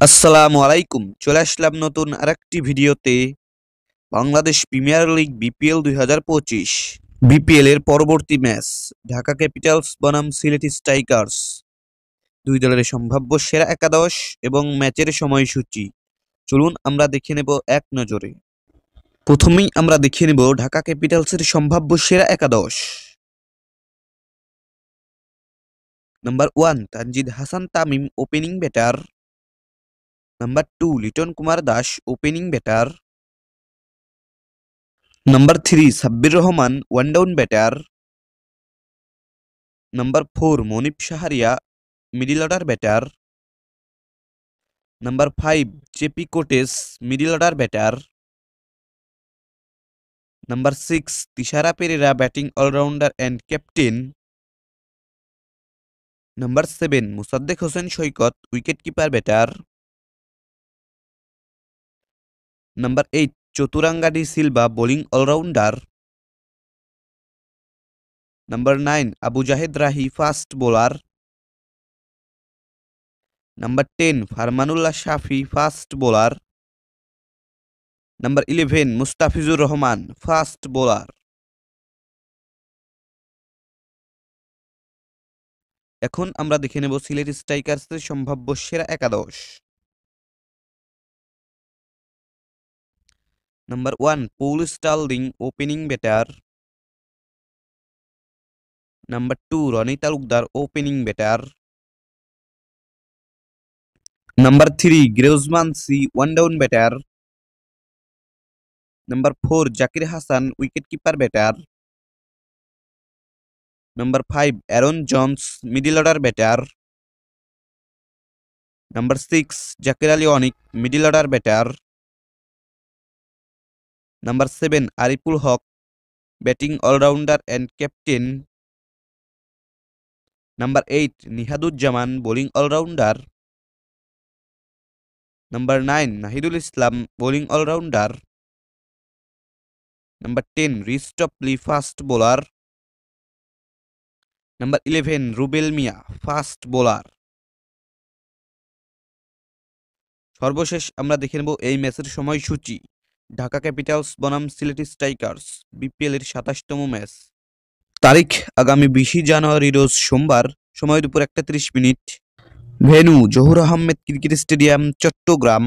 আসসালামু আলাইকুম। চলে আসলাম নতুন আরেকটি ভিডিওতে। Bangladesh premier league BPL 2025 BPL এর পরবর্তী ম্যাচ ঢাকা ক্যাপিটালস বনাম সিলেট স্ট্রাইকার্স, দুই দলের সম্ভাব্য সেরা একাদশ এবং ম্যাচের সময়সূচি চলুন আমরা দেখে নেব এক নজরে। প্রথমেই আমরা দেখে নেব ঢাকা ক্যাপিটালসের সম্ভাব্য সেরা একাদশ। Number 1 Tanzid Hasan Tamim opening batter. Number 2 Liton Kumar Das opening batter. Number 3 Sabbir Rahman one down batter. Number 4 মনিপ শাহরিয়া মিডল অর্ডার ব্যাটার। নাম্বার 5 জেপি কোটেস middle order batter. Number 6 Thisara Perera batting allrounder and captain. Number 7 Mosaddek Hossain Saikat wicket keeper batter. Number 8 Chaturanga de Silva bowling allrounder. Number 9 Abu Jahed Rahi fast bowler. Number 10 Farmanullah Shafi fast bowler. Number 11 Mustafizur Rahman fast bowler. এখন আমরা দেখে নেব সিলেট স্ট্রাইকার্সের সম্ভাব্য সেরা একাদশ। Number 1 Paul Stirling opening batter. Number 2 Ronny Talukdar opening batter. Number 3 গ্রেউজমান সি one down batter. Number 4 Zakir Hasan wicket keeper batter. Number 5 Aaron Jones middle order batter. Number 6 Zakir Ali Anik middle order batter. Number 7 Ariful Haque batting allrounder and captain. Number 8 Nihaduzzaman bowling allrounder. Number 9 Nahidul Islam bowling allrounder. Number 10 Reece Topley fast bowler. Number 11 Rubel Mia fast bowler. সর্বশেষ আমরা দেখে নেব এই ম্যাচের সময়সূচি। Dhaka Capitals বনাম Sylhet strikers BPL এর 27তম match, তারিখ আগামী 20 জানুয়ারি রোজ সোমবার, সময় দুপুর 1:30। Venue Zahur Ahmed cricket stadium, Chittagong.